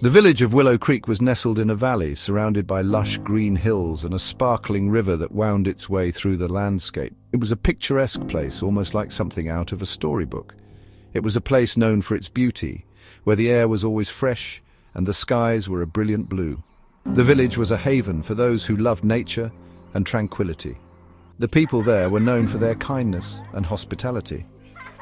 The village of Willow Creek was nestled in a valley, surrounded by lush green hills and a sparkling river that wound its way through the landscape. It was a picturesque place, almost like something out of a storybook. It was a place known for its beauty, where the air was always fresh and the skies were a brilliant blue. The village was a haven for those who loved nature and tranquility. The people there were known for their kindness and hospitality.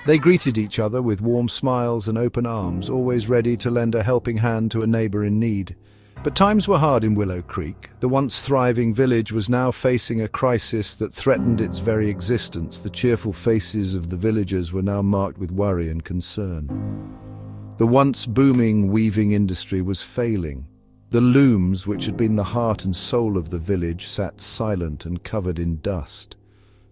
They greeted each other with warm smiles and open arms, always ready to lend a helping hand to a neighbor in need. But times were hard in Willow Creek. The once thriving village was now facing a crisis that threatened its very existence. The cheerful faces of the villagers were now marked with worry and concern. The once booming weaving industry was failing. The looms, which had been the heart and soul of the village, sat silent and covered in dust.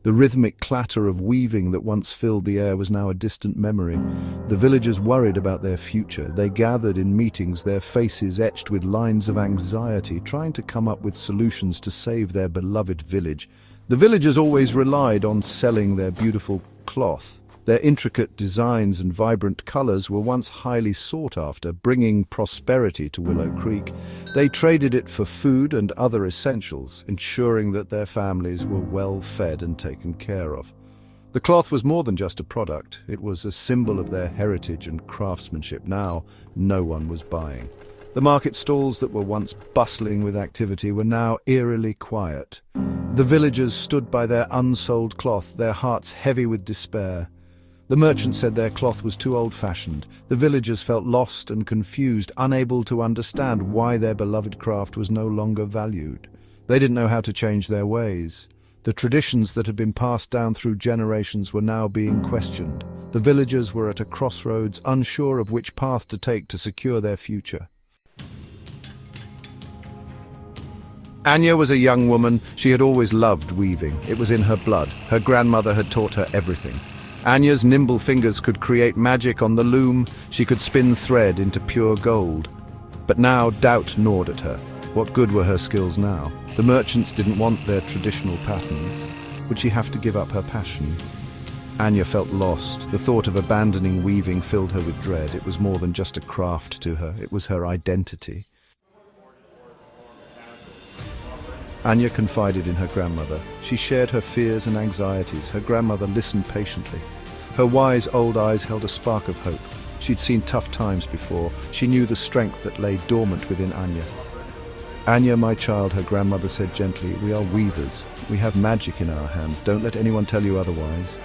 The rhythmic clatter of weaving that once filled the air was now a distant memory. The villagers worried about their future. They gathered in meetings, their faces etched with lines of anxiety, trying to come up with solutions to save their beloved village. The villagers always relied on selling their beautiful cloth. Their intricate designs and vibrant colors were once highly sought after, bringing prosperity to Willow Creek. They traded it for food and other essentials, ensuring that their families were well fed and taken care of. The cloth was more than just a product. It was a symbol of their heritage and craftsmanship. Now, no one was buying. The market stalls that were once bustling with activity were now eerily quiet. The villagers stood by their unsold cloth, their hearts heavy with despair. The merchants said their cloth was too old-fashioned. The villagers felt lost and confused, unable to understand why their beloved craft was no longer valued. They didn't know how to change their ways. The traditions that had been passed down through generations were now being questioned. The villagers were at a crossroads, unsure of which path to take to secure their future. Anya was a young woman. She had always loved weaving. It was in her blood. Her grandmother had taught her everything. Anya's nimble fingers could create magic on the loom. She could spin thread into pure gold. But now doubt gnawed at her. What good were her skills now? The merchants didn't want their traditional patterns. Would she have to give up her passion? Anya felt lost. The thought of abandoning weaving filled her with dread. It was more than just a craft to her. It was her identity. Anya confided in her grandmother. She shared her fears and anxieties. Her grandmother listened patiently. Her wise old eyes held a spark of hope. She'd seen tough times before. She knew the strength that lay dormant within Anya. Anya, my child, her grandmother said gently, we are weavers. We have magic in our hands. Don't let anyone tell you otherwise.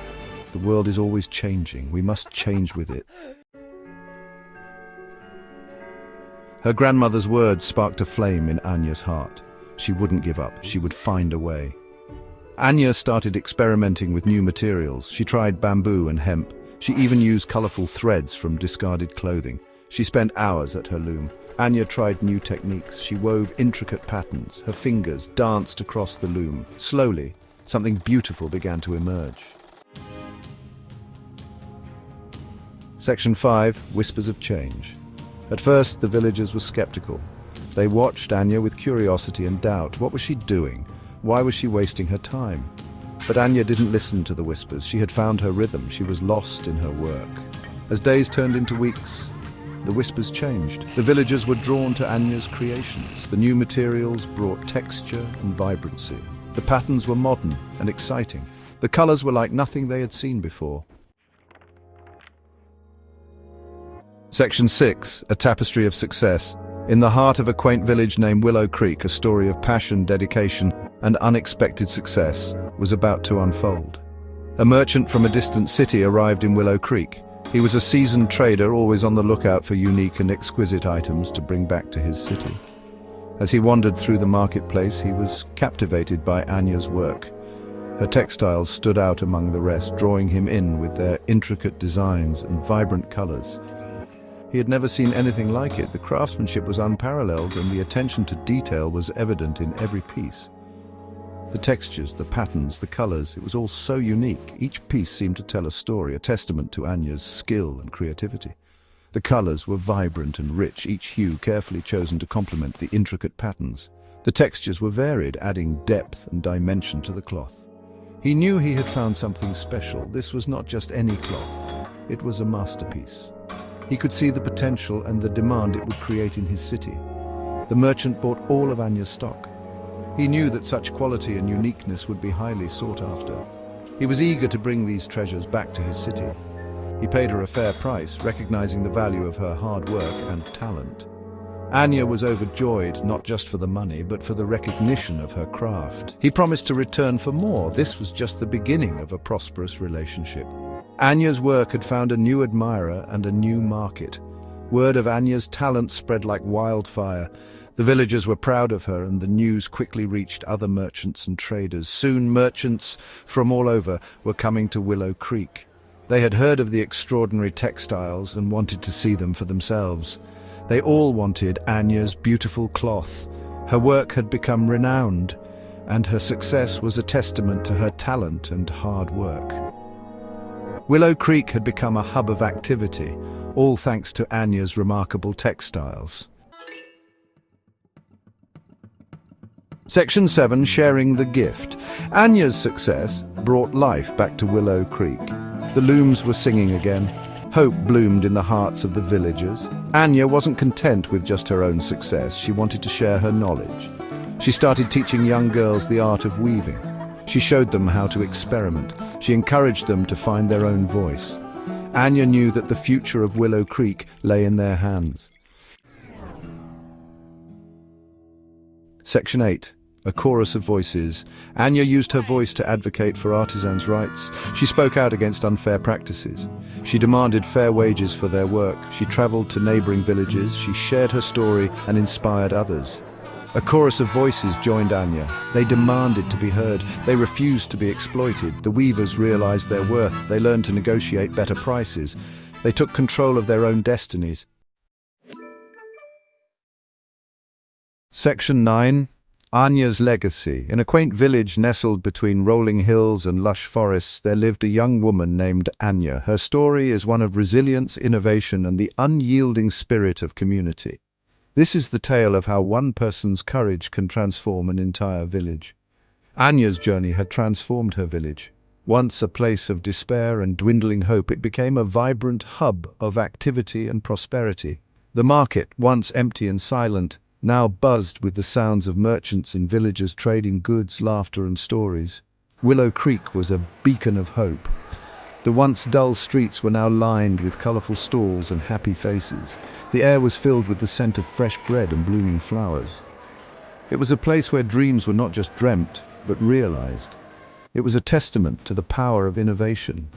The world is always changing. We must change with it. Her grandmother's words sparked a flame in Anya's heart. She wouldn't give up. She would find a way. Anya started experimenting with new materials. She tried bamboo and hemp. She even used colorful threads from discarded clothing. She spent hours at her loom. Anya tried new techniques. She wove intricate patterns. Her fingers danced across the loom. Slowly, something beautiful began to emerge. Section 5. Whispers of Change. At first, the villagers were skeptical. They watched Anya with curiosity and doubt. What was she doing? Why was she wasting her time? But Anya didn't listen to the whispers. She had found her rhythm. She was lost in her work. As days turned into weeks, the whispers changed. The villagers were drawn to Anya's creations. The new materials brought texture and vibrancy. The patterns were modern and exciting. The colors were like nothing they had seen before. Section 6. A Tapestry of Success. In the heart of a quaint village named Willow Creek, a story of passion, dedication, and unexpected success was about to unfold. A merchant from a distant city arrived in Willow Creek. He was a seasoned trader, always on the lookout for unique and exquisite items to bring back to his city. As he wandered through the marketplace, he was captivated by Anya's work. Her textiles stood out among the rest, drawing him in with their intricate designs and vibrant colors. He had never seen anything like it. The craftsmanship was unparalleled, and the attention to detail was evident in every piece. The textures, the patterns, the colors, it was all so unique. Each piece seemed to tell a story, a testament to Anya's skill and creativity. The colors were vibrant and rich, each hue carefully chosen to complement the intricate patterns. The textures were varied, adding depth and dimension to the cloth. He knew he had found something special. This was not just any cloth. It was a masterpiece. He could see the potential and the demand it would create in his city. The merchant bought all of Anya's stock. He knew that such quality and uniqueness would be highly sought after. He was eager to bring these treasures back to his city. He paid her a fair price, recognizing the value of her hard work and talent. Anya was overjoyed, not just for the money, but for the recognition of her craft. He promised to return for more. This was just the beginning of a prosperous relationship. Anya's work had found a new admirer and a new market. Word of Anya's talent spread like wildfire. The villagers were proud of her, and the news quickly reached other merchants and traders. Soon merchants from all over were coming to Willow Creek. They had heard of the extraordinary textiles and wanted to see them for themselves. They all wanted Anya's beautiful cloth. Her work had become renowned, and her success was a testament to her talent and hard work. Willow Creek had become a hub of activity, all thanks to Anya's remarkable textiles. Section 7. Sharing the gift. Anya's success brought life back to Willow Creek. The looms were singing again. Hope bloomed in the hearts of the villagers. Anya wasn't content with just her own success. She wanted to share her knowledge. She started teaching young girls the art of weaving. She showed them how to experiment. She encouraged them to find their own voice. Anya knew that the future of Willow Creek lay in their hands. Section 8. A chorus of voices. Anya used her voice to advocate for artisans' rights. She spoke out against unfair practices. She demanded fair wages for their work. She traveled to neighboring villages. She shared her story and inspired others. A chorus of voices joined Anya. They demanded to be heard. They refused to be exploited. The weavers realized their worth. They learned to negotiate better prices. They took control of their own destinies. Section 9. Anya's legacy. In a quaint village nestled between rolling hills and lush forests, there lived a young woman named Anya. Her story is one of resilience, innovation, and the unyielding spirit of community. This is the tale of how one person's courage can transform an entire village. Anya's journey had transformed her village. Once a place of despair and dwindling hope, it became a vibrant hub of activity and prosperity. The market, once empty and silent, now buzzed with the sounds of merchants and villagers trading goods, laughter, and stories. Willow Creek was a beacon of hope. The once dull streets were now lined with colorful stalls and happy faces. The air was filled with the scent of fresh bread and blooming flowers. It was a place where dreams were not just dreamt, but realized. It was a testament to the power of innovation.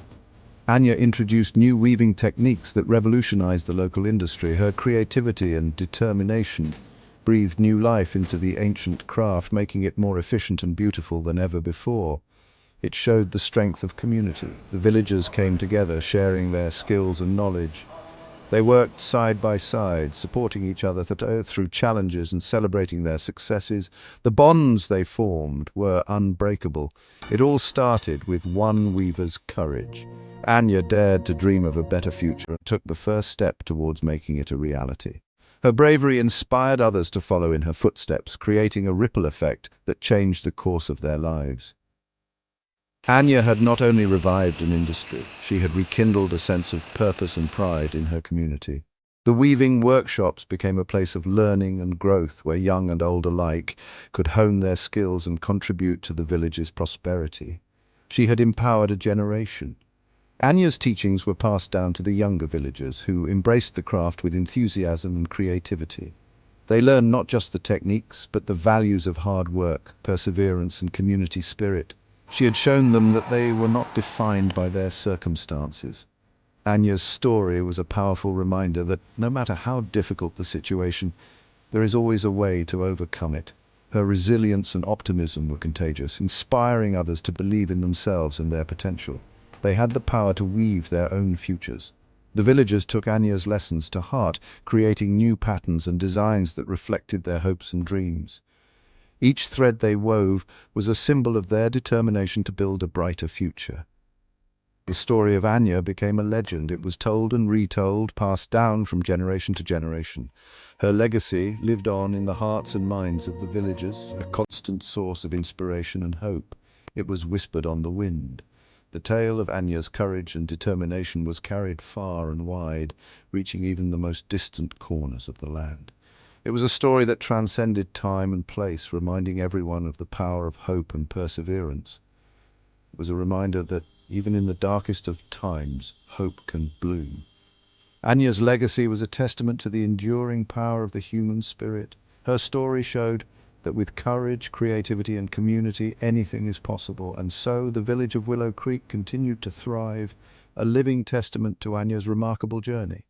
Anya introduced new weaving techniques that revolutionized the local industry. Her creativity and determination breathed new life into the ancient craft, making it more efficient and beautiful than ever before. It showed the strength of community. The villagers came together, sharing their skills and knowledge. They worked side by side, supporting each other through challenges and celebrating their successes. The bonds they formed were unbreakable. It all started with one weaver's courage. Anya dared to dream of a better future and took the first step towards making it a reality. Her bravery inspired others to follow in her footsteps, creating a ripple effect that changed the course of their lives. Anya had not only revived an industry, she had rekindled a sense of purpose and pride in her community. The weaving workshops became a place of learning and growth where young and old alike could hone their skills and contribute to the village's prosperity. She had empowered a generation. Anya's teachings were passed down to the younger villagers, who embraced the craft with enthusiasm and creativity. They learned not just the techniques, but the values of hard work, perseverance, and community spirit. She had shown them that they were not defined by their circumstances. Anya's story was a powerful reminder that no matter how difficult the situation, there is always a way to overcome it. Her resilience and optimism were contagious, inspiring others to believe in themselves and their potential. They had the power to weave their own futures. The villagers took Anya's lessons to heart, creating new patterns and designs that reflected their hopes and dreams. Each thread they wove was a symbol of their determination to build a brighter future. The story of Anya became a legend. It was told and retold, passed down from generation to generation. Her legacy lived on in the hearts and minds of the villagers, a constant source of inspiration and hope. It was whispered on the wind. The tale of Anya's courage and determination was carried far and wide, reaching even the most distant corners of the land. It was a story that transcended time and place, reminding everyone of the power of hope and perseverance. It was a reminder that even in the darkest of times, hope can bloom. Anya's legacy was a testament to the enduring power of the human spirit. Her story showed that with courage, creativity, and community, anything is possible. And so the village of Willow Creek continued to thrive, a living testament to Anya's remarkable journey.